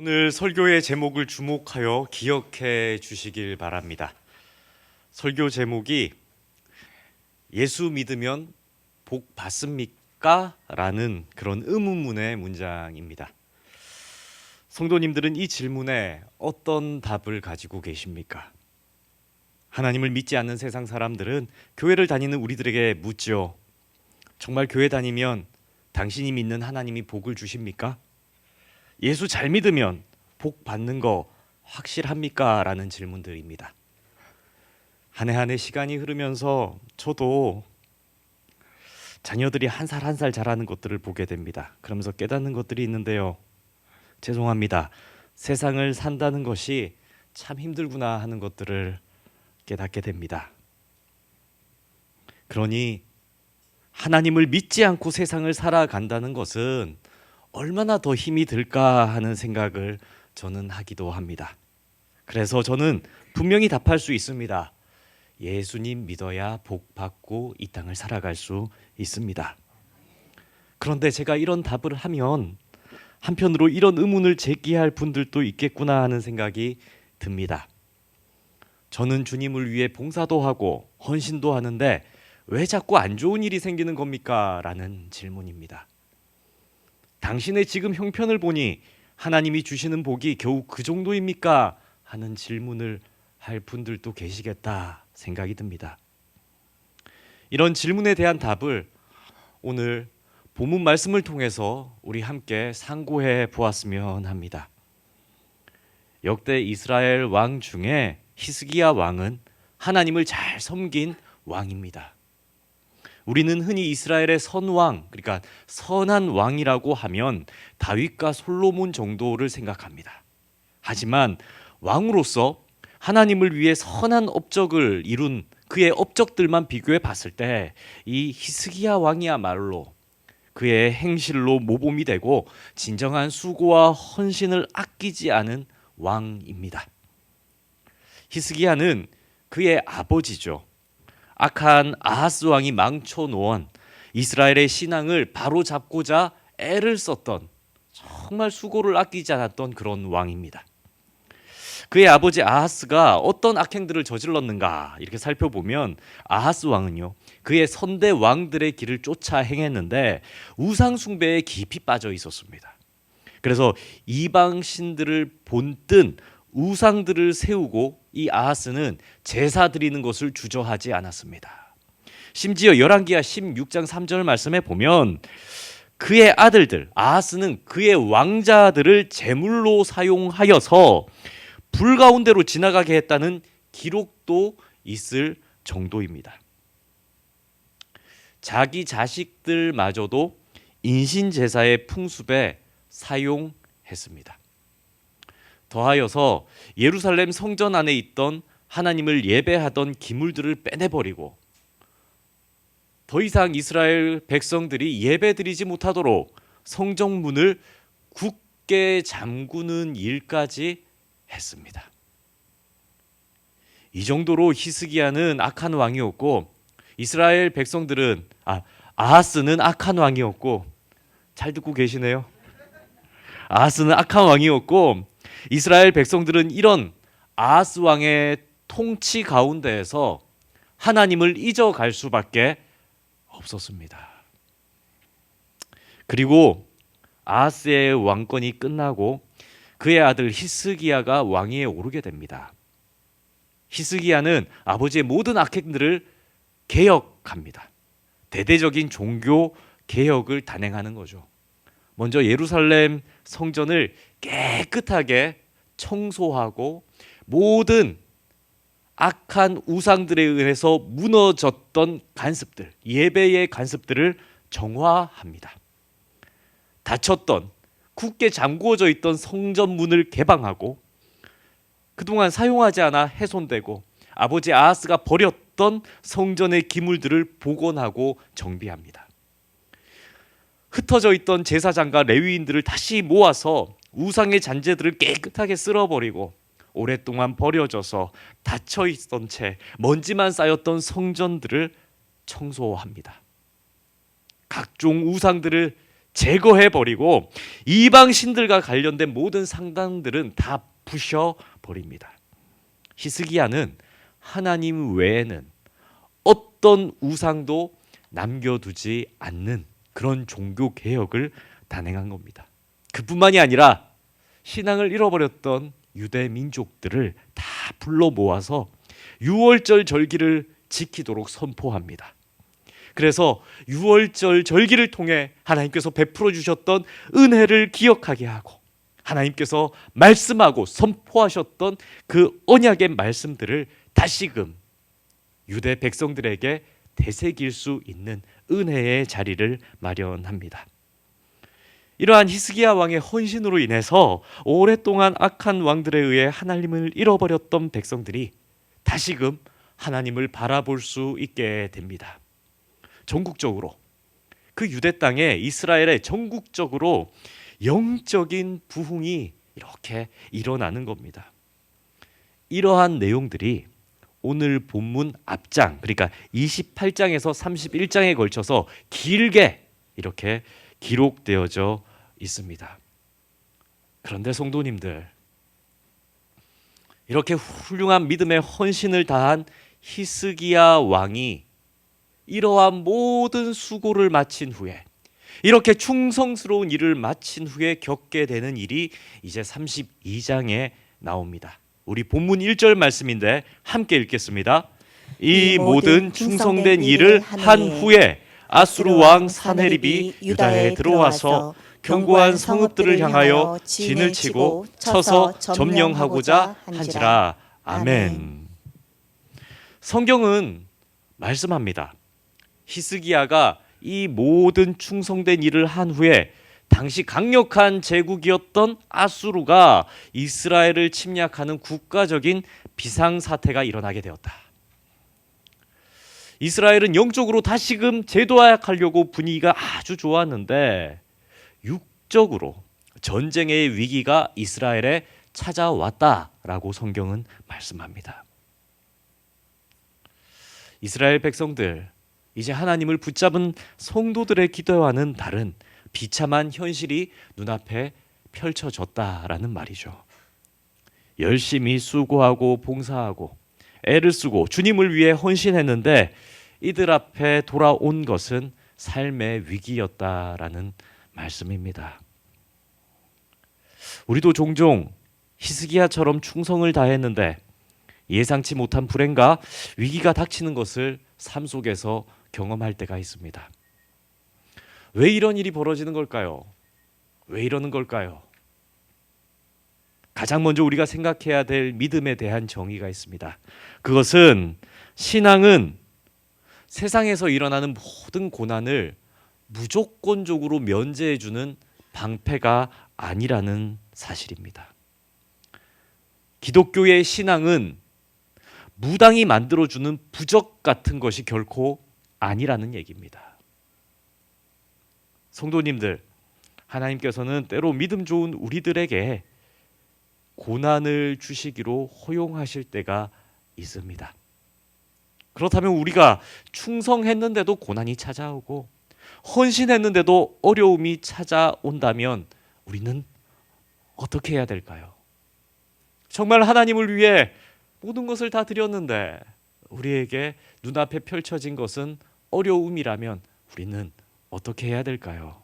오늘 설교의 제목을 주목하여 기억해 주시길 바랍니다. 설교 제목이 예수 믿으면 복 받습니까? 라는 그런 의문문의 문장입니다. 성도님들은 이 질문에 어떤 답을 가지고 계십니까? 하나님을 믿지 않는 세상 사람들은 교회를 다니는 우리들에게 묻죠. 정말 교회 다니면 당신이 믿는 하나님이 복을 주십니까? 예수 잘 믿으면 복 받는 거 확실합니까? 라는 질문들입니다. 한 해 한 해 시간이 흐르면서 저도 자녀들이 한 살 한 살 자라는 것들을 보게 됩니다. 그러면서 깨닫는 것들이 있는데요. 죄송합니다. 세상을 산다는 것이 참 힘들구나 하는 것들을 깨닫게 됩니다. 그러니 하나님을 믿지 않고 세상을 살아간다는 것은 얼마나 더 힘이 들까 하는 생각을 저는 하기도 합니다. 그래서 저는 분명히 답할 수 있습니다. 예수님 믿어야 복 받고 이 땅을 살아갈 수 있습니다. 그런데 제가 이런 답을 하면 한편으로 이런 의문을 제기할 분들도 있겠구나 하는 생각이 듭니다. 저는 주님을 위해 봉사도 하고 헌신도 하는데 왜 자꾸 안 좋은 일이 생기는 겁니까? 라는 질문입니다. 당신의 지금 형편을 보니 하나님이 주시는 복이 겨우 그 정도입니까? 하는 질문을 할 분들도 계시겠다 생각이 듭니다. 이런 질문에 대한 답을 오늘 본문 말씀을 통해서 우리 함께 상고해 보았으면 합니다. 역대 이스라엘 왕 중에 히스기야 왕은 하나님을 잘 섬긴 왕입니다. 우리는 흔히 이스라엘의 선왕, 그러니까 선한 왕이라고 하면 다윗과 솔로몬 정도를 생각합니다. 하지만 왕으로서 하나님을 위해 선한 업적을 이룬 그의 업적들만 비교해 봤을 때 이 히스기야 왕이야말로 그의 행실로 모범이 되고 진정한 수고와 헌신을 아끼지 않은 왕입니다. 히스기야는 그의 아버지죠. 악한 아하스 왕이 망쳐놓은 이스라엘의 신앙을 바로잡고자 애를 썼던, 정말 수고를 아끼지 않았던 그런 왕입니다. 그의 아버지 아하스가 어떤 악행들을 저질렀는가 이렇게 살펴보면 아하스 왕은요, 그의 선대 왕들의 길을 쫓아 행했는데 우상 숭배에 깊이 빠져 있었습니다. 그래서 이방 신들을 본뜬 우상들을 세우고 이 아하스는 제사 드리는 것을 주저하지 않았습니다. 심지어 열왕기하 16장 3절 말씀에 보면 그의 아들들 아하스는 그의 왕자들을 제물로 사용하여서 불 가운데로 지나가게 했다는 기록도 있을 정도입니다. 자기 자식들마저도 인신제사의 풍습에 사용했습니다. 더하여서 예루살렘 성전 안에 있던 하나님을 예배하던 기물들을 빼내버리고 더 이상 이스라엘 백성들이 예배드리지 못하도록 성전문을 굳게 잠그는 일까지 했습니다. 이 정도로 히스기야는 악한 왕이었고 이스라엘 백성들은 아하스는 악한 왕이었고, 잘 듣고 계시네요. 아하스는 악한 왕이었고 이스라엘 백성들은 이런 아하스 왕의 통치 가운데에서 하나님을 잊어갈 수밖에 없었습니다. 그리고 아하스의 왕권이 끝나고 그의 아들 히스기야가 왕위에 오르게 됩니다. 히스기야는 아버지의 모든 악행들을 개혁합니다. 대대적인 종교 개혁을 단행하는 거죠. 먼저 예루살렘 성전을 깨끗하게 청소하고 모든 악한 우상들에 의해서 무너졌던 간습들, 예배의 간습들을 정화합니다. 닫혔던, 굳게 잠그어져 있던 성전문을 개방하고 그동안 사용하지 않아 훼손되고 아버지 아하스가 버렸던 성전의 기물들을 복원하고 정비합니다. 흩어져 있던 제사장과 레위인들을 다시 모아서 우상의 잔재들을 깨끗하게 쓸어버리고 오랫동안 버려져서 닫혀 있던 채 먼지만 쌓였던 성전들을 청소합니다. 각종 우상들을 제거해 버리고 이방 신들과 관련된 모든 상당들은 다 부셔 버립니다. 히스기야는 하나님 외에는 어떤 우상도 남겨두지 않는 그런 종교 개혁을 단행한 겁니다. 그뿐만이 아니라 신앙을 잃어버렸던 유대 민족들을 다 불러 모아서 유월절 절기를 지키도록 선포합니다. 그래서 유월절 절기를 통해 하나님께서 베풀어 주셨던 은혜를 기억하게 하고 하나님께서 말씀하고 선포하셨던 그 언약의 말씀들을 다시금 유대 백성들에게 되새길 수 있는 은혜의 자리를 마련합니다. 이러한 히스기야 왕의 헌신으로 인해서 오랫동안 악한 왕들에 의해 하나님을 잃어버렸던 백성들이 다시금 하나님을 바라볼 수 있게 됩니다. 전국적으로 그 유대 땅에 이스라엘의 전국적으로 영적인 부흥이 이렇게 일어나는 겁니다. 이러한 내용들이 오늘 본문 앞장, 그러니까 28장에서 31장에 걸쳐서 길게 이렇게 기록되어져 있습니다. 그런데 성도님들, 이렇게 훌륭한 믿음의 헌신을 다한 히스기야 왕이 이러한 모든 수고를 마친 후에, 이렇게 충성스러운 일을 마친 후에 겪게 되는 일이 이제 32장에 나옵니다. 우리 본문 1절 말씀인데 함께 읽겠습니다. 이 모든 충성된 일을 한 후에 아수르 왕 사네립이 유다에 들어와서 견고한 성읍들을 향하여 진을 치고 쳐서 점령하고자 한지라. 아멘. 성경은 말씀합니다. 히스기야가 이 모든 충성된 일을 한 후에 당시 강력한 제국이었던 아수르가 이스라엘을 침략하는 국가적인 비상사태가 일어나게 되었다. 이스라엘은 영적으로 다시금 재도약하려고 분위기가 아주 좋았는데 육적으로 전쟁의 위기가 이스라엘에 찾아왔다라고 성경은 말씀합니다. 이스라엘 백성들, 이제 하나님을 붙잡은 성도들의 기도와는 다른 비참한 현실이 눈앞에 펼쳐졌다라는 말이죠. 열심히 수고하고 봉사하고 애를 쓰고 주님을 위해 헌신했는데 이들 앞에 돌아온 것은 삶의 위기였다라는 말씀입니다. 우리도 종종 히스기야처럼 충성을 다했는데 예상치 못한 불행과 위기가 닥치는 것을 삶 속에서 경험할 때가 있습니다. 왜 이런 일이 벌어지는 걸까요? 왜 이러는 걸까요? 가장 먼저 우리가 생각해야 될 믿음에 대한 정의가 있습니다. 그것은 신앙은 세상에서 일어나는 모든 고난을 무조건적으로 면제해주는 방패가 아니라는 사실입니다. 기독교의 신앙은 무당이 만들어주는 부적 같은 것이 결코 아니라는 얘기입니다. 성도님들, 하나님께서는 때로 믿음 좋은 우리들에게 고난을 주시기로 허용하실 때가 있습니다. 그렇다면 우리가 충성했는데도 고난이 찾아오고 헌신했는데도 어려움이 찾아온다면 우리는 어떻게 해야 될까요? 정말 하나님을 위해 모든 것을 다 드렸는데 우리에게 눈앞에 펼쳐진 것은 어려움이라면 우리는 어떻게 해야 될까요?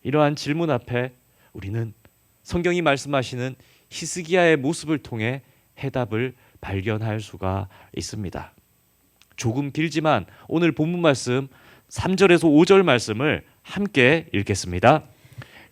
이러한 질문 앞에 우리는 성경이 말씀하시는 히스기야의 모습을 통해 해답을 발견할 수가 있습니다. 조금 길지만 오늘 본문 말씀 3절에서 5절 말씀을 함께 읽겠습니다.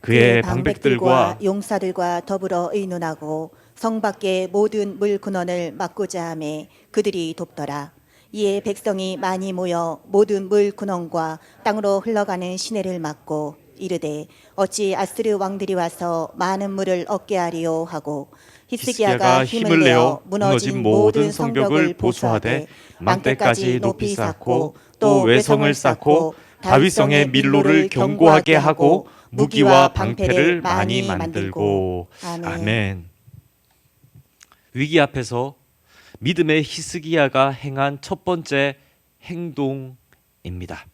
그의 방백들과 용사들과 더불어 의논하고 성 밖의 모든 물 근원을 막고자 하매 그들이 돕더라. 이에 백성이 많이 모여 모든 물 근원과 땅으로 흘러가는 시내를 막고 이르되 어찌 아스르 왕들이 와서 많은 물을 얻게 하리요 하고 히스기야가 힘을 내어 무너진 모든 성벽을 보수하되 망대까지 높이 쌓고 또 외성을 쌓고 다윗성의 밀로를 견고하게 하고 무기와 방패를 많이 만들고. 아멘. 위기 앞에서 믿음의 히스기야가 행한 첫 번째 행동입니다.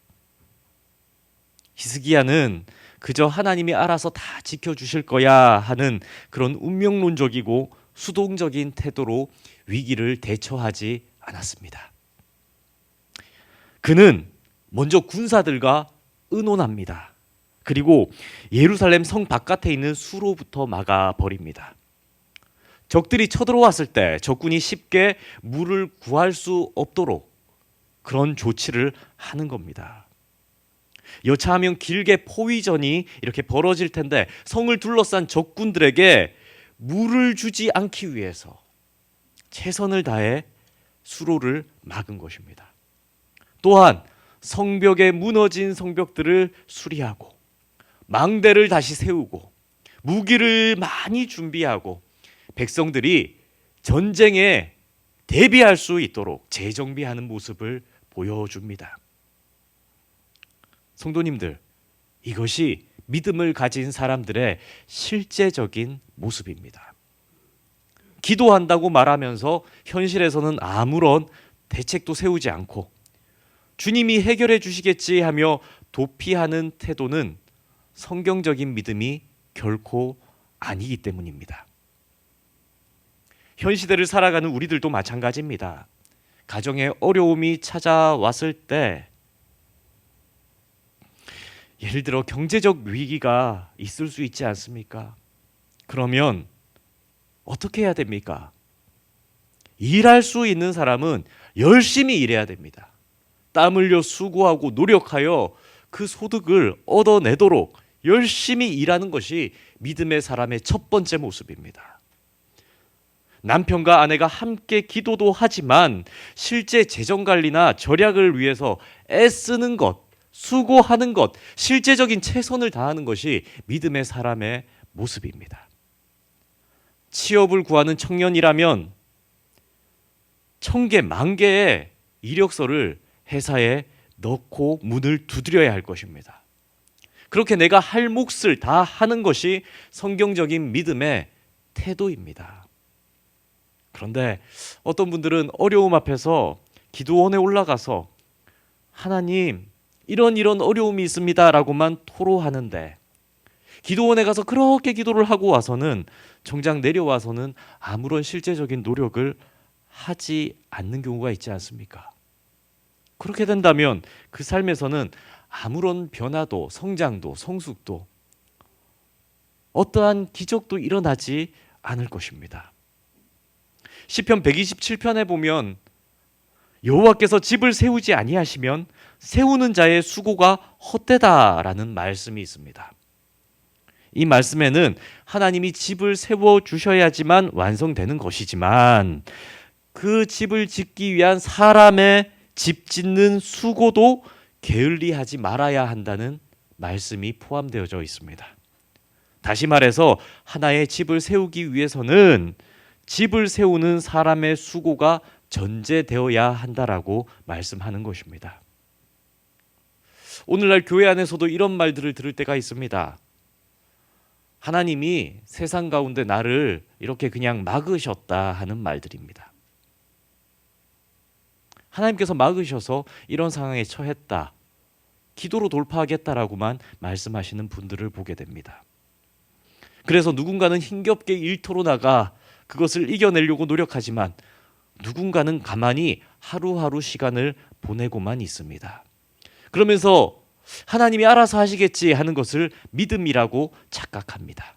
히스기야는 그저 하나님이 알아서 다 지켜주실 거야 하는 그런 운명론적이고 수동적인 태도로 위기를 대처하지 않았습니다. 그는 먼저 군사들과 의논합니다. 그리고 예루살렘 성 바깥에 있는 수로부터 막아버립니다. 적들이 쳐들어왔을 때 적군이 쉽게 물을 구할 수 없도록 그런 조치를 하는 겁니다. 여차하면 길게 포위전이 이렇게 벌어질 텐데 성을 둘러싼 적군들에게 물을 주지 않기 위해서 최선을 다해 수로를 막은 것입니다. 또한 성벽에 무너진 성벽들을 수리하고 망대를 다시 세우고 무기를 많이 준비하고 백성들이 전쟁에 대비할 수 있도록 재정비하는 모습을 보여줍니다. 성도님들, 이것이 믿음을 가진 사람들의 실제적인 모습입니다. 기도한다고 말하면서 현실에서는 아무런 대책도 세우지 않고 주님이 해결해 주시겠지 하며 도피하는 태도는 성경적인 믿음이 결코 아니기 때문입니다. 현 시대를 살아가는 우리들도 마찬가지입니다. 가정에 어려움이 찾아왔을 때 예를 들어 경제적 위기가 있을 수 있지 않습니까? 그러면 어떻게 해야 됩니까? 일할 수 있는 사람은 열심히 일해야 됩니다. 땀 흘려 수고하고 노력하여 그 소득을 얻어내도록 열심히 일하는 것이 믿음의 사람의 첫 번째 모습입니다. 남편과 아내가 함께 기도도 하지만 실제 재정관리나 절약을 위해서 애쓰는 것, 수고하는 것, 실제적인 최선을 다하는 것이 믿음의 사람의 모습입니다. 취업을 구하는 청년이라면 1000개, 10,000개의 이력서를 회사에 넣고 문을 두드려야 할 것입니다. 그렇게 내가 할 몫을 다 하는 것이 성경적인 믿음의 태도입니다. 그런데 어떤 분들은 어려움 앞에서 기도원에 올라가서 하나님, 이런 어려움이 있습니다 라고만 토로하는데 기도원에 가서 그렇게 기도를 하고 와서는 정작 내려와서는 아무런 실제적인 노력을 하지 않는 경우가 있지 않습니까? 그렇게 된다면 그 삶에서는 아무런 변화도 성장도 성숙도 어떠한 기적도 일어나지 않을 것입니다. 시편 127편에 보면 여호와께서 집을 세우지 아니하시면 세우는 자의 수고가 헛되다라는 말씀이 있습니다. 이 말씀에는 하나님이 집을 세워 주셔야지만 완성되는 것이지만 그 집을 짓기 위한 사람의 집 짓는 수고도 게을리하지 말아야 한다는 말씀이 포함되어져 있습니다. 다시 말해서 하나의 집을 세우기 위해서는 집을 세우는 사람의 수고가 전제되어야 한다라고 말씀하는 것입니다. 오늘날 교회 안에서도 이런 말들을 들을 때가 있습니다. 하나님이 세상 가운데 나를 이렇게 그냥 막으셨다 하는 말들입니다. 하나님께서 막으셔서 이런 상황에 처했다. 기도로 돌파하겠다라고만 말씀하시는 분들을 보게 됩니다. 그래서 누군가는 힘겹게 일터로 나가 그것을 이겨내려고 노력하지만 누군가는 가만히 하루하루 시간을 보내고만 있습니다. 그러면서 하나님이 알아서 하시겠지 하는 것을 믿음이라고 착각합니다.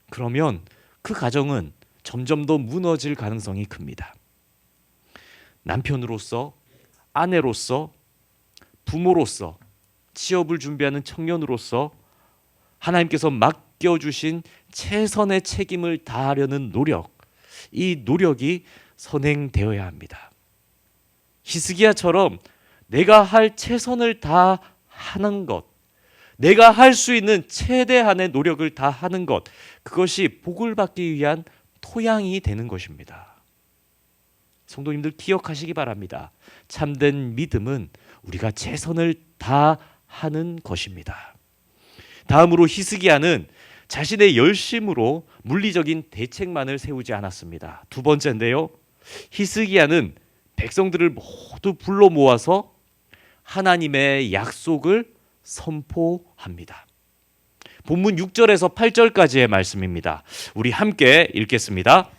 그러면 그 가정은 점점 더 무너질 가능성이 큽니다. 남편으로서, 아내로서, 부모로서, 취업을 준비하는 청년으로서 하나님께서 맡겨주신 최선의 책임을 다하려는 노력, 이 노력이 선행되어야 합니다. 히스기야처럼 내가 할 최선을 다하는 것, 내가 할 수 있는 최대한의 노력을 다하는 것, 그것이 복을 받기 위한 토양이 되는 것입니다. 성도님들 기억하시기 바랍니다. 참된 믿음은 우리가 최선을 다하는 것입니다. 다음으로 히스기야는 자신의 열심으로 물리적인 대책만을 세우지 않았습니다. 두 번째인데요. 히스기야는 백성들을 모두 불러 모아서 하나님의 약속을 선포합니다. 본문 6절에서 8절까지의 말씀입니다. 우리 함께 읽겠습니다.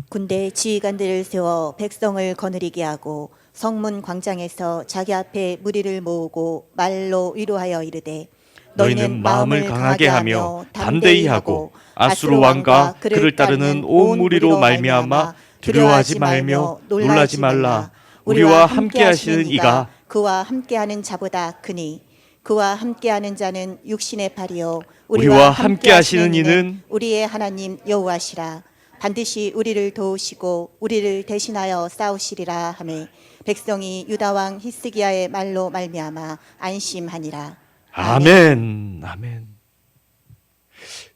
군대 지휘관들을 세워 백성을 거느리게 하고 성문 광장에서 자기 앞에 무리를 모으고 말로 위로하여 이르되 너희는 마음을 강하게 하며 담대히 하고 아수르 왕과 그를 따르는 온 무리로 말미암아 두려워하지 말며 놀라지 말라. 우리와 함께 하시는 이가 그와 함께하는 자보다 크니 그와 함께하는 자는 육신의 팔이요 우리와 함께 하시는 이는 우리의 하나님 여호와시라. 반드시 우리를 도우시고 우리를 대신하여 싸우시리라 하매 백성이 유다 왕 히스기야의 말로 말미암아 안심하니라. 아멘. 아멘.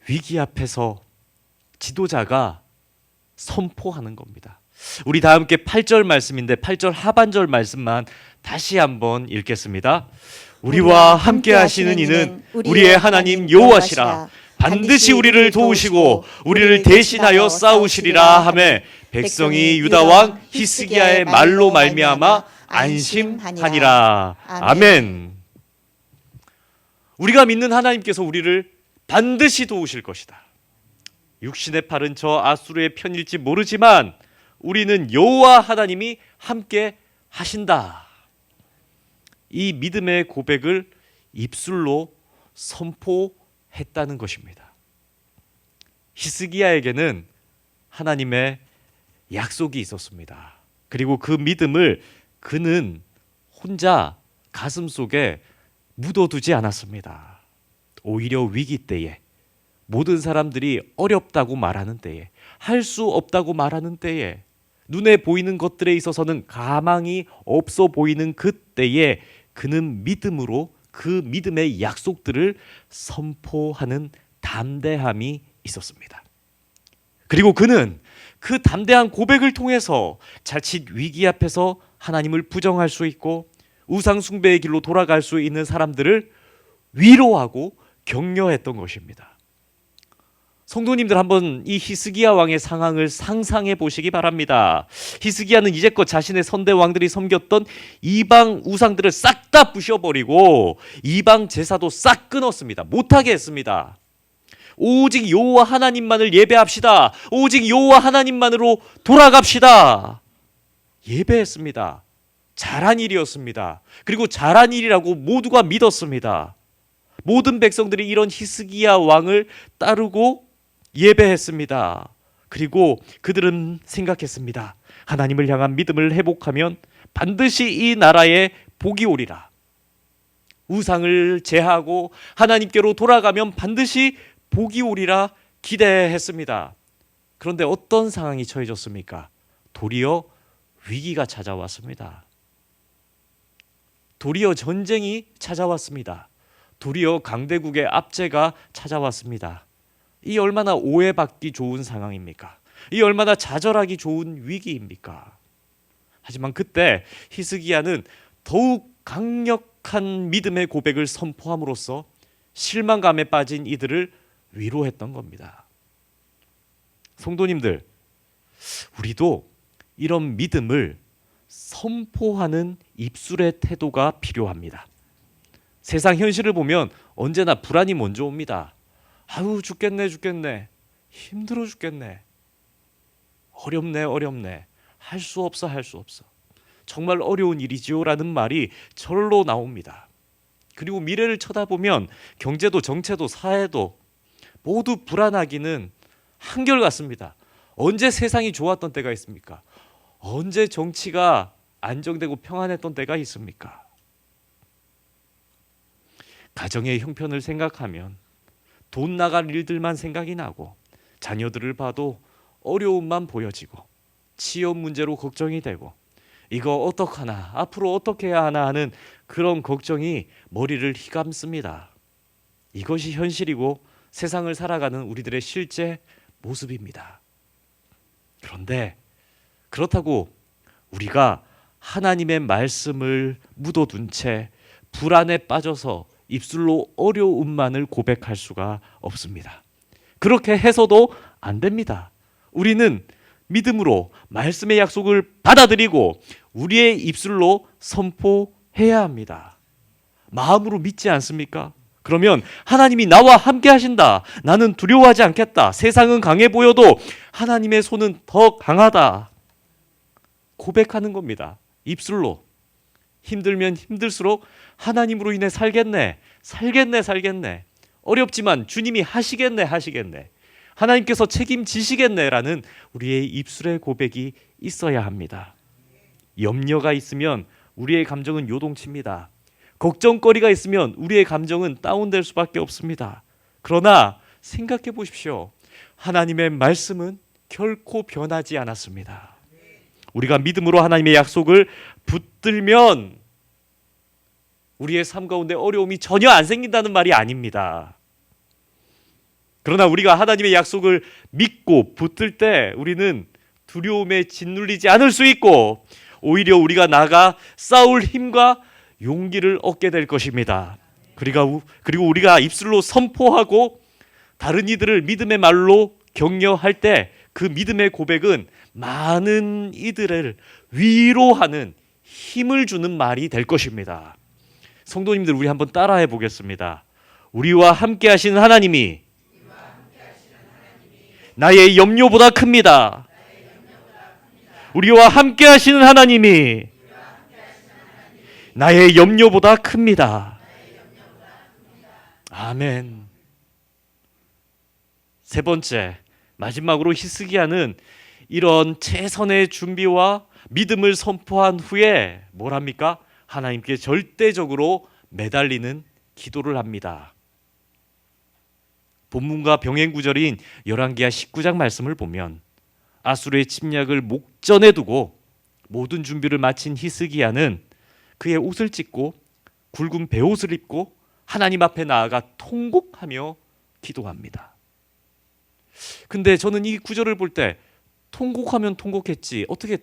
위기 앞에서 지도자가 선포하는 겁니다. 우리 다 함께 8절 말씀인데 8절 하반절 말씀만 다시 한번 읽겠습니다. 우리와 함께 하시는 이는 우리의 하나님 여호와시라. 반드시 우리를 도우시고 우리를 대신하여 싸우시리라 하매 백성이 유다 왕 히스기야의 말로 말미암아 안심하니라. 아멘. 우리가 믿는 하나님께서 우리를 반드시 도우실 것이다. 육신의 팔은 저 아수르의 편일지 모르지만 우리는 여호와 하나님이 함께 하신다. 이 믿음의 고백을 입술로 선포했다는 것입니다. 히스기야에게는 하나님의 약속이 있었습니다. 그리고 그 믿음을 그는 혼자 가슴속에 묻어두지 않았습니다. 오히려 위기 때에, 모든 사람들이 어렵다고 말하는 때에, 할 수 없다고 말하는 때에, 눈에 보이는 것들에 있어서는 가망이 없어 보이는 그때에 그는 믿음으로 그 믿음의 약속들을 선포하는 담대함이 있었습니다. 그리고 그는 그 담대한 고백을 통해서 자칫 위기 앞에서 하나님을 부정할 수 있고 우상 숭배의 길로 돌아갈 수 있는 사람들을 위로하고 격려했던 것입니다. 성도님들 한번 이 히스기야 왕의 상황을 상상해 보시기 바랍니다. 히스기야는 이제껏 자신의 선대 왕들이 섬겼던 이방 우상들을 싹 다 부셔버리고 이방 제사도 싹 끊었습니다. 못하게 했습니다. 오직 여호와 하나님만을 예배합시다. 오직 여호와 하나님만으로 돌아갑시다. 예배했습니다. 잘한 일이었습니다. 그리고 잘한 일이라고 모두가 믿었습니다. 모든 백성들이 이런 히스기야 왕을 따르고 예배했습니다. 그리고 그들은 생각했습니다. 하나님을 향한 믿음을 회복하면 반드시 이 나라에 복이 오리라. 우상을 제하고 하나님께로 돌아가면 반드시 복이 오리라 기대했습니다. 그런데 어떤 상황이 처해졌습니까? 도리어 위기가 찾아왔습니다. 도리어 전쟁이 찾아왔습니다. 도리어 강대국의 압제가 찾아왔습니다. 이 얼마나 오해받기 좋은 상황입니까? 이 얼마나 좌절하기 좋은 위기입니까? 하지만 그때 히스기야는 더욱 강력한 믿음의 고백을 선포함으로써 실망감에 빠진 이들을 위로했던 겁니다. 성도님들, 우리도 이런 믿음을 선포하는 입술의 태도가 필요합니다. 세상 현실을 보면 언제나 불안이 먼저 옵니다. 아유, 죽겠네. 힘들어 죽겠네. 어렵네. 할 수 없어. 정말 어려운 일이지요 라는 말이 절로 나옵니다. 그리고 미래를 쳐다보면 경제도 정체도 사회도 모두 불안하기는 한결같습니다. 언제 세상이 좋았던 때가 있습니까? 언제 정치가 안정되고 평안했던 때가 있습니까? 가정의 형편을 생각하면 돈 나갈 일들만 생각이 나고 자녀들을 봐도 어려움만 보여지고 취업 문제로 걱정이 되고 이거 어떡하나 앞으로 어떻게 해야 하나 하는 그런 걱정이 머리를 휘감습니다. 이것이 현실이고 세상을 살아가는 우리들의 실제 모습입니다. 그런데 그렇다고 우리가 하나님의 말씀을 묻어둔 채 불안에 빠져서 입술로 어려움만을 고백할 수가 없습니다. 그렇게 해서도 안 됩니다. 우리는 믿음으로 말씀의 약속을 받아들이고 우리의 입술로 선포해야 합니다. 마음으로 믿지 않습니까? 그러면 하나님이 나와 함께 하신다. 나는 두려워하지 않겠다. 세상은 강해 보여도 하나님의 손은 더 강하다. 고백하는 겁니다. 입술로. 힘들면 힘들수록 하나님으로 인해 살겠네. 어렵지만 주님이 하시겠네. 하나님께서 책임지시겠네라는 우리의 입술의 고백이 있어야 합니다. 염려가 있으면 우리의 감정은 요동칩니다. 걱정거리가 있으면 우리의 감정은 다운될 수밖에 없습니다. 그러나 생각해 보십시오. 하나님의 말씀은 결코 변하지 않았습니다. 우리가 믿음으로 하나님의 약속을 붙들면 우리의 삶 가운데 어려움이 전혀 안 생긴다는 말이 아닙니다. 그러나 우리가 하나님의 약속을 믿고 붙들 때 우리는 두려움에 짓눌리지 않을 수 있고 오히려 우리가 나가 싸울 힘과 용기를 얻게 될 것입니다. 그리고 우리가 입술로 선포하고 다른 이들을 믿음의 말로 격려할 때 그 믿음의 고백은 많은 이들을 위로하는 힘을 주는 말이 될 것입니다. 성도님들, 우리 한번 따라해 보겠습니다. 우리와 함께 하시는 하나님이 나의 염려보다 큽니다. 우리와 함께 하시는 하나님이 나의 염려보다 큽니다. 아멘. 세 번째, 마지막으로 히스기야는 이런 최선의 준비와 믿음을 선포한 후에 뭘 합니까? 하나님께 절대적으로 매달리는 기도를 합니다. 본문과 병행 구절인 열왕기하 19장 말씀을 보면 아수르의 침략을 목전에 두고 모든 준비를 마친 히스기야는 그의 옷을 찢고 굵은 베옷을 입고 하나님 앞에 나아가 통곡하며 기도합니다. 근데 저는 이 구절을 볼 때 통곡하면 통곡했지 어떻게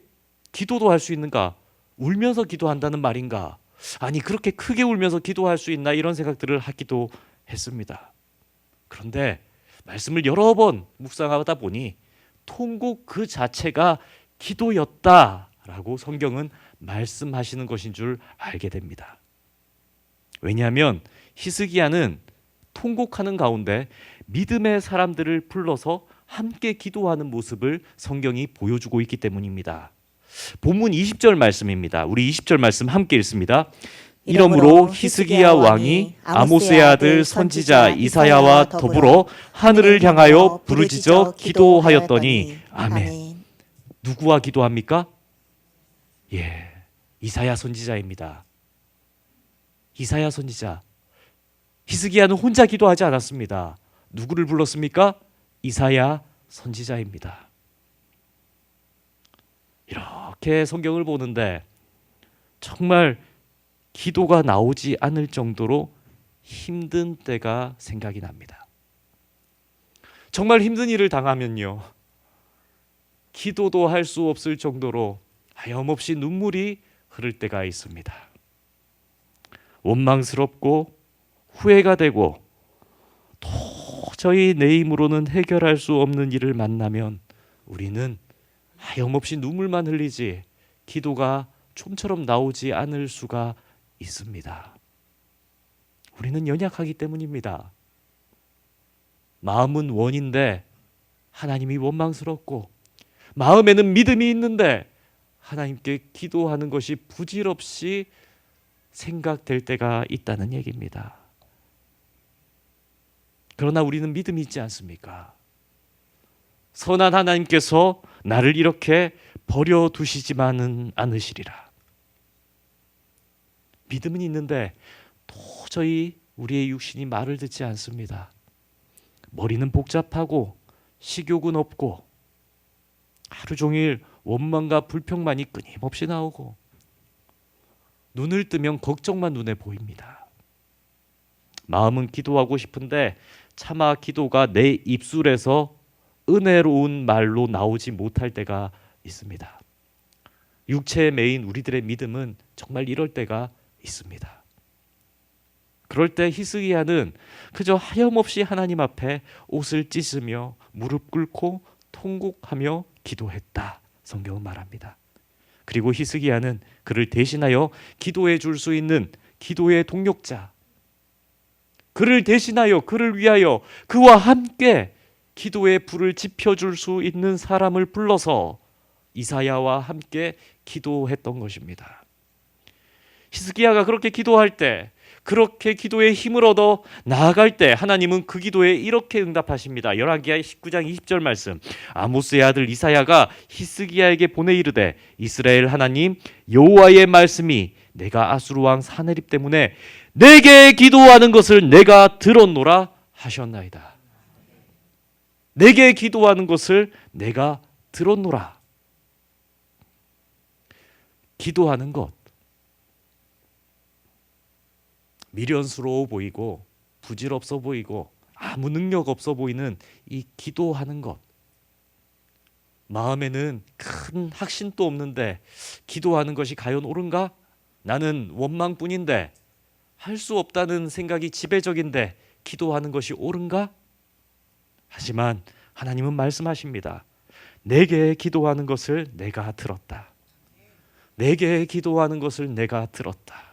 기도도 할 수 있는가? 울면서 기도한다는 말인가? 아니 그렇게 크게 울면서 기도할 수 있나? 이런 생각들을 하기도 했습니다. 그런데 말씀을 여러 번 묵상하다 보니 통곡 그 자체가 기도였다라고 성경은 말씀하시는 것인 줄 알게 됩니다. 왜냐하면 히스기야는 통곡하는 가운데 믿음의 사람들을 불러서 함께 기도하는 모습을 성경이 보여주고 있기 때문입니다. 본문 20절 말씀입니다. 우리 20절 말씀 함께 읽습니다. 이러므로 히스기야 왕이 아모스의 아들 선지자 이사야와 더불어 하늘을 향하여 부르짖어 기도하였더니 아멘. 누구와 기도합니까? 이사야 선지자입니다. 이사야 선지자. 히스기야는 혼자 기도하지 않았습니다. 누구를 불렀습니까? 이사야 선지자입니다. 이렇게 성경을 보는데 정말 기도가 나오지 않을 정도로 힘든 때가 생각이 납니다. 정말 힘든 일을 당하면요, 기도도 할 수 없을 정도로 하염없이 눈물이 흐를 때가 있습니다. 원망스럽고 후회가 되고 도저히 내 힘으로는 해결할 수 없는 일을 만나면 우리는 하염없이 눈물만 흘리지 기도가 좀처럼 나오지 않을 수가 있습니다. 우리는 연약하기 때문입니다. 마음은 원인데 하나님이 원망스럽고 마음에는 믿음이 있는데 하나님께 기도하는 것이 부질없이 생각될 때가 있다는 얘기입니다. 그러나 우리는 믿음이 있지 않습니까? 선한 하나님께서 나를 이렇게 버려두시지만은 않으시리라. 믿음은 있는데 도저히 우리의 육신이 말을 듣지 않습니다. 머리는 복잡하고 식욕은 없고 하루 종일 원망과 불평만이 끊임없이 나오고 눈을 뜨면 걱정만 눈에 보입니다. 마음은 기도하고 싶은데 차마 기도가 내 입술에서 은혜로운 말로 나오지 못할 때가 있습니다. 육체에 매인 우리들의 믿음은 정말 이럴 때가 있습니다. 그럴 때 히스기야는 그저 하염없이 하나님 앞에 옷을 찢으며 무릎 꿇고 통곡하며 기도했다. 성경은 말합니다. 그리고 히스기야는 그를 대신하여 기도해 줄 수 있는 기도의 동력자, 그를 대신하여 그를 위하여 그와 함께 기도의 불을 지펴줄 수 있는 사람을 불러서 이사야와 함께 기도했던 것입니다. 히스기야가 그렇게 기도할 때, 그렇게 기도의 힘을 얻어 나아갈 때 하나님은 그 기도에 이렇게 응답하십니다. 열왕기하 19장 20절 말씀. 아모스의 아들 이사야가 히스기야에게 보내 이르되 이스라엘 하나님 여호와의 말씀이 내가 아수르 왕 사네립 때문에 내게 기도하는 것을 내가 들었노라 하셨나이다. 내게 기도하는 것을 내가 들었노라. 기도하는 것, 미련스러워 보이고 부질없어 보이고 아무 능력 없어 보이는 이 기도하는 것, 마음에는 큰 확신도 없는데 기도하는 것이 과연 옳은가? 나는 원망뿐인데, 할 수 없다는 생각이 지배적인데 기도하는 것이 옳은가? 하지만 하나님은 말씀하십니다. 내게 기도하는 것을 내가 들었다. 내게 기도하는 것을 내가 들었다.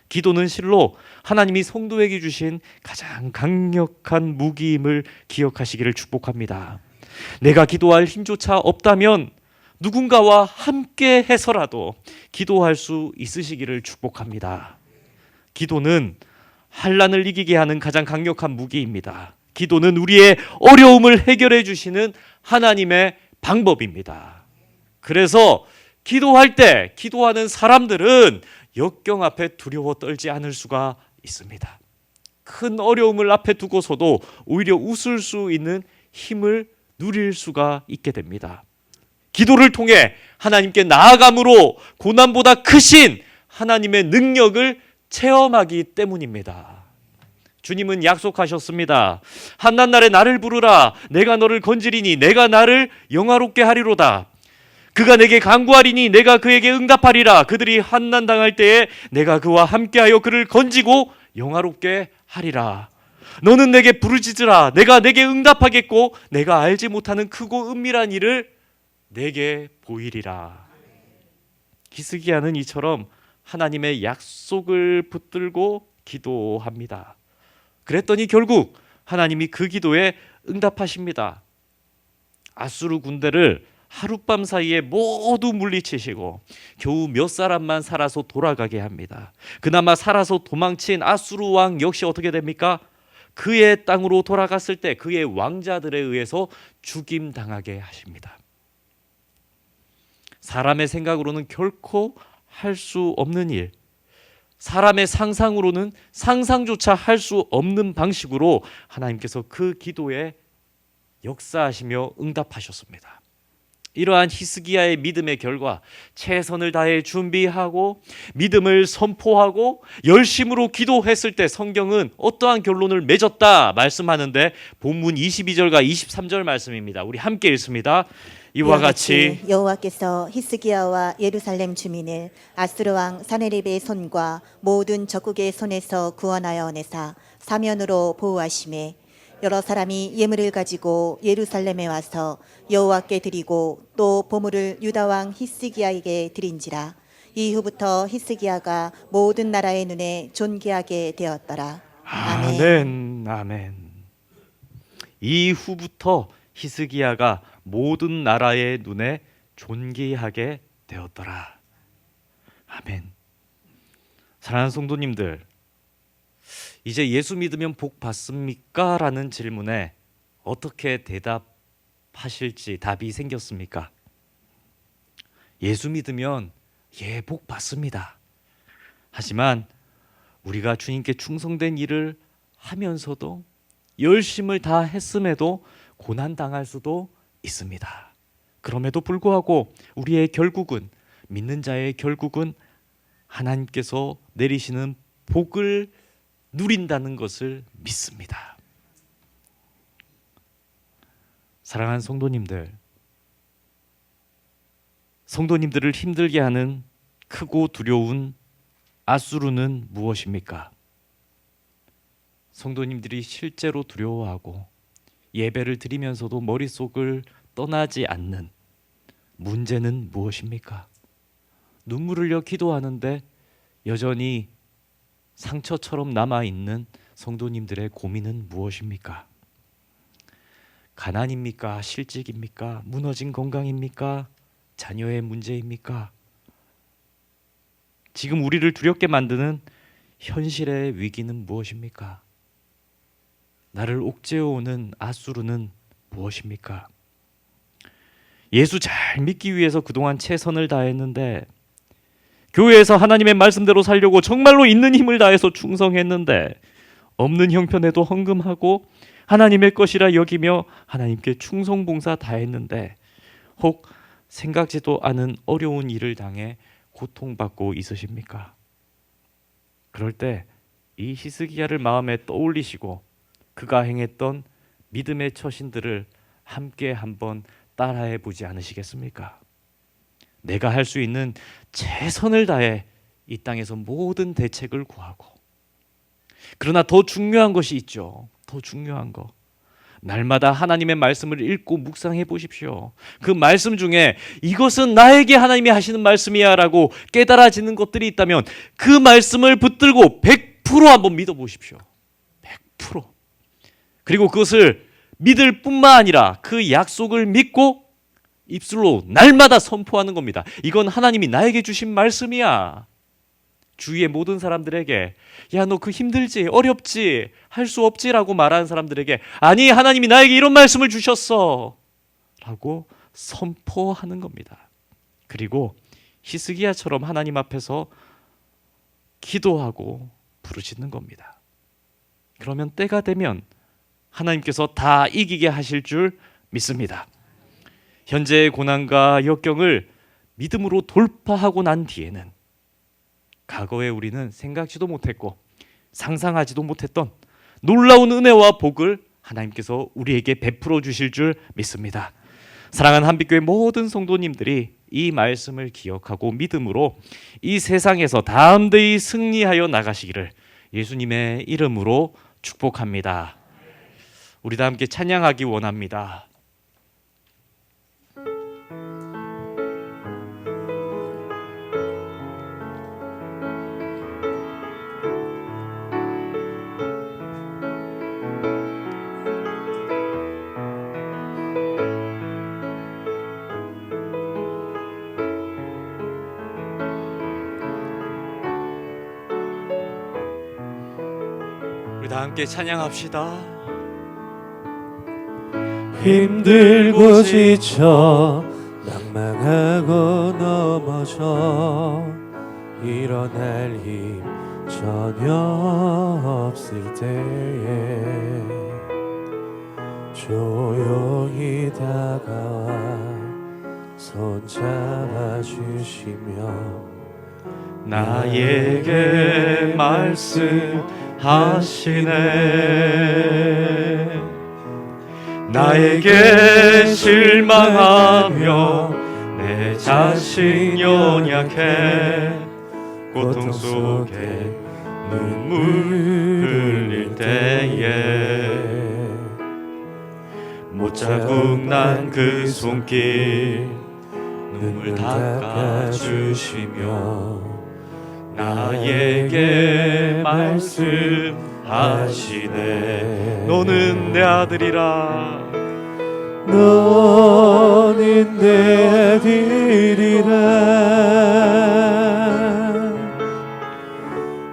기도는 실로 하나님이 성도에게 주신 가장 강력한 무기임을 기억하시기를 축복합니다. 내가 기도할 힘조차 없다면 누군가와 함께 해서라도 기도할 수 있으시기를 축복합니다. 기도는 환난을 이기게 하는 가장 강력한 무기입니다. 기도는 우리의 어려움을 해결해 주시는 하나님의 방법입니다. 그래서 기도할 때 기도하는 사람들은 역경 앞에 두려워 떨지 않을 수가 있습니다. 큰 어려움을 앞에 두고서도 오히려 웃을 수 있는 힘을 누릴 수가 있게 됩니다. 기도를 통해 하나님께 나아감으로 고난보다 크신 하나님의 능력을 체험하기 때문입니다. 주님은 약속하셨습니다. 한낱날에 나를 부르라. 내가 너를 건지리니 내가 나를 영화롭게 하리로다. 그가 내게 간구하리니 내가 그에게 응답하리라. 그들이 환난당할 때에 내가 그와 함께하여 그를 건지고 영화롭게 하리라. 너는 내게 부르짖으라. 내가 내게 응답하겠고 내가 알지 못하는 크고 은밀한 일을 내게 보이리라. 히스기야는 이처럼 하나님의 약속을 붙들고 기도합니다. 그랬더니 결국 하나님이 그 기도에 응답하십니다. 아수르 군대를 하룻밤 사이에 모두 물리치시고 겨우 몇 사람만 살아서 돌아가게 합니다. 그나마 살아서 도망친 아수르 왕 역시 어떻게 됩니까? 그의 땅으로 돌아갔을 때 그의 왕자들에 의해서 죽임당하게 하십니다. 사람의 생각으로는 결코 할 수 없는 일, 사람의 상상으로는 상상조차 할 수 없는 방식으로 하나님께서 그 기도에 역사하시며 응답하셨습니다. 이러한 히스기야의 믿음의 결과, 최선을 다해 준비하고 믿음을 선포하고 열심으로 기도했을 때 성경은 어떠한 결론을 맺었다 말씀하는데, 본문 22절과 23절 말씀입니다. 우리 함께 읽습니다. 이와 같이 여호와께서 히스기야와 예루살렘 주민을 아수르 왕 사네립의 손과 모든 적국의 손에서 구원하여 내사 사면으로 보호하심에 여러 사람이 예물을 가지고 예루살렘에 와서 여호와께 드리고 또 보물을 유다 왕 히스기야에게 드린지라. 이후부터 히스기야가 모든 나라의 눈에 존귀하게 되었더라. 아멘. 아멘. 이후부터 히스기야가 모든 나라의 눈에 존귀하게 되었더라. 아멘. 사랑하는 성도님들, 이제 예수 믿으면 복 받습니까? 라는 질문에 어떻게 대답하실지 답이 생겼습니까? 예수 믿으면 복 받습니다. 하지만 우리가 주님께 충성된 일을 하면서도 열심을 다 했음에도 고난 당할 수도 있습니다. 그럼에도 불구하고 우리의 결국은, 믿는 자의 결국은 하나님께서 내리시는 복을 누린다는 것을 믿습니다. 사랑하는 성도님들을 힘들게 하는 크고 두려운 아수르는 무엇입니까? 성도님들이 실제로 두려워하고 예배를 드리면서도 머릿속을 떠나지 않는 문제는 무엇입니까? 눈물 흘려 기도하는데 여전히 상처처럼 남아있는 성도님들의 고민은 무엇입니까? 가난입니까? 실직입니까? 무너진 건강입니까? 자녀의 문제입니까? 지금 우리를 두렵게 만드는 현실의 위기는 무엇입니까? 나를 옥죄어오는 앗수르는 무엇입니까? 예수 잘 믿기 위해서 그동안 최선을 다했는데, 교회에서 하나님의 말씀대로 살려고 정말로 있는 힘을 다해서 충성했는데, 없는 형편에도 헌금하고 하나님의 것이라 여기며 하나님께 충성봉사 다했는데, 혹 생각지도 않은 어려운 일을 당해 고통받고 있으십니까? 그럴 때 이 히스기야를 마음에 떠올리시고 그가 행했던 믿음의 처신들을 함께 한번 따라해 보지 않으시겠습니까? 내가 할 수 있는 최선을 다해 이 땅에서 모든 대책을 구하고, 그러나 더 중요한 것이 있죠. 더 중요한 거. 날마다 하나님의 말씀을 읽고 묵상해 보십시오. 그 말씀 중에 이것은 나에게 하나님이 하시는 말씀이야 라고 깨달아지는 것들이 있다면 그 말씀을 붙들고 100% 한번 믿어 보십시오. 100%. 그리고 그것을 믿을 뿐만 아니라 그 약속을 믿고 입술로 날마다 선포하는 겁니다. 이건 하나님이 나에게 주신 말씀이야. 주위의 모든 사람들에게 야, 너 그 힘들지, 어렵지, 할 수 없지 라고 말하는 사람들에게 아니, 하나님이 나에게 이런 말씀을 주셨어 라고 선포하는 겁니다. 그리고 히스기야처럼 하나님 앞에서 기도하고 부르짖는 겁니다. 그러면 때가 되면 하나님께서 다 이기게 하실 줄 믿습니다. 현재의 고난과 역경을 믿음으로 돌파하고 난 뒤에는 과거에 우리는 생각지도 못했고 상상하지도 못했던 놀라운 은혜와 복을 하나님께서 우리에게 베풀어 주실 줄 믿습니다. 사랑하는 한빛교회 모든 성도님들이 이 말씀을 기억하고 믿음으로 이 세상에서 담대히 승리하여 나가시기를 예수님의 이름으로 축복합니다. 우리 다 함께 찬양하기 원합니다. 우리 다 함께 찬양합시다. 힘들고 지쳐 낭망하고 넘어져 일어날 힘 전혀 없을 때에 조용히 다가와 손잡아 주시며 나에게 말씀하시네. 나에게 실망하며 내 자신 연약해 고통 속에 눈물 흘릴 때에 못자국 난 그 손길 눈물 닦아주시며 나에게 말씀하시네. 너는 내 아들이라. 너는 내 아들이라.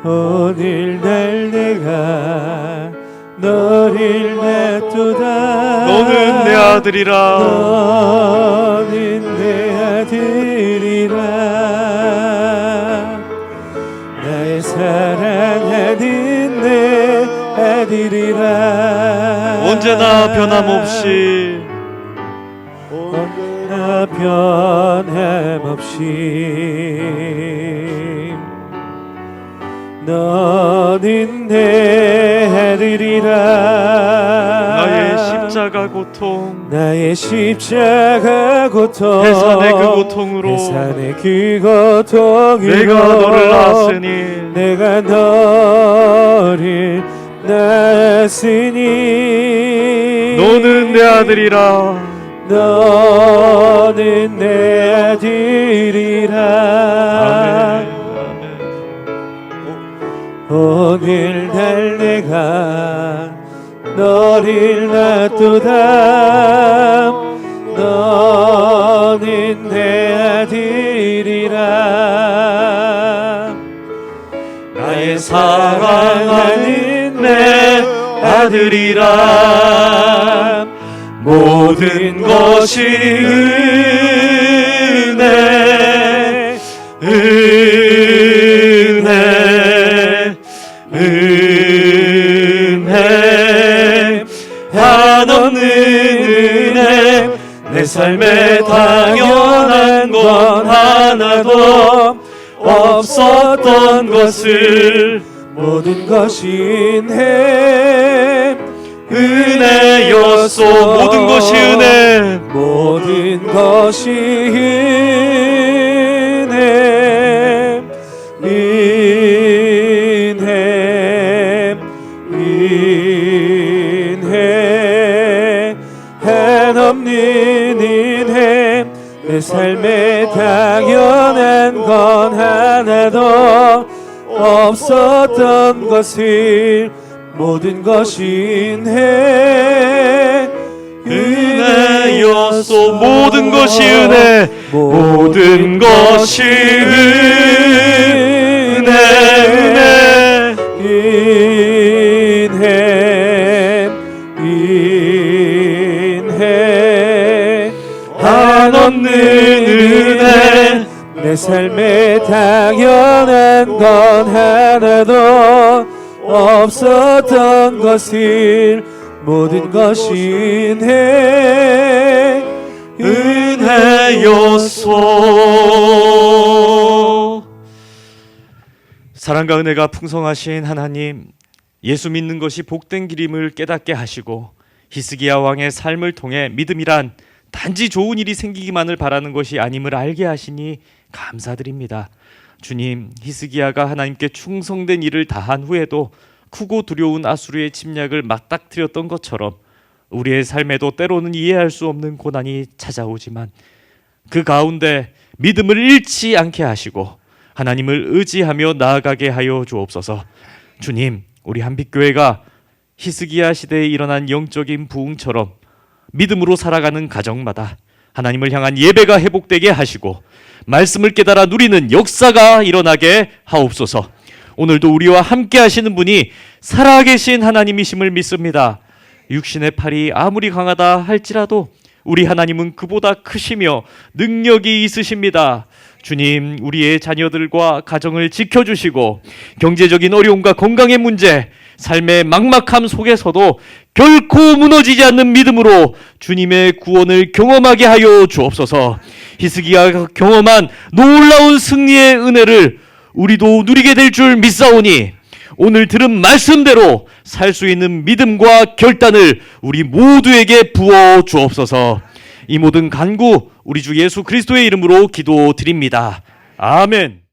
오늘날 내가 너를 냅두다. 너는 내 아들이라. 너는 내 아들이라. 나의 사랑하는 내 아들이라. 언제나 변함없이 언제나 변함없이 너는 내 아들이라. 나의 십자가 고통 나의 십자가 고통 해산의 그 고통으로 해산의 그 고통으로 내가 너를 낳았으니 내가 너를 낳았으니 너는 내 아들이라. 너는 내 아들이라. 아멘, 아멘. 오늘 날 내가 너를 놔두다 너는 내 아들이라 나의 사랑하는 내 아들이라 모든 것이 은혜 은혜 은혜 한없는 은혜 내 삶에 당연한 건 하나도 없었던 것을 모든 것이 은혜 은혜였소 모든 것이 은혜 모든 것이 은혜 은혜 은혜 한없는 은혜 내 삶에 당연한 건 하나도 없었던 것을 모든 것이 은혜 은혜였소 모든 것이 은혜 모든 것이 은혜 은혜 은혜 한없는 은혜 내 삶에 당연한 건 하나도 없었던 것을 모든 것이 은혜 은혜였소. 사랑과 은혜가 풍성하신 하나님, 예수 믿는 것이 복된 길임을 깨닫게 하시고 히스기야 왕의 삶을 통해 믿음이란 단지 좋은 일이 생기기만을 바라는 것이 아님을 알게 하시니 감사드립니다. 주님, 히스기야가 하나님께 충성된 일을 다한 후에도 크고 두려운 아수르의 침략을 맞닥뜨렸던 것처럼 우리의 삶에도 때로는 이해할 수 없는 고난이 찾아오지만 그 가운데 믿음을 잃지 않게 하시고 하나님을 의지하며 나아가게 하여 주옵소서. 주님, 우리 한빛교회가 히스기야 시대에 일어난 영적인 부흥처럼 믿음으로 살아가는 가정마다 하나님을 향한 예배가 회복되게 하시고 말씀을 깨달아 누리는 역사가 일어나게 하옵소서. 오늘도 우리와 함께 하시는 분이 살아계신 하나님이심을 믿습니다. 육신의 팔이 아무리 강하다 할지라도 우리 하나님은 그보다 크시며 능력이 있으십니다. 주님, 우리의 자녀들과 가정을 지켜주시고 경제적인 어려움과 건강의 문제, 삶의 막막함 속에서도 결코 무너지지 않는 믿음으로 주님의 구원을 경험하게 하여 주옵소서. 히스기야가 경험한 놀라운 승리의 은혜를 우리도 누리게 될 줄 믿사오니 오늘 들은 말씀대로 살 수 있는 믿음과 결단을 우리 모두에게 부어 주옵소서. 이 모든 간구 우리 주 예수 그리스도의 이름으로 기도드립니다. 아멘.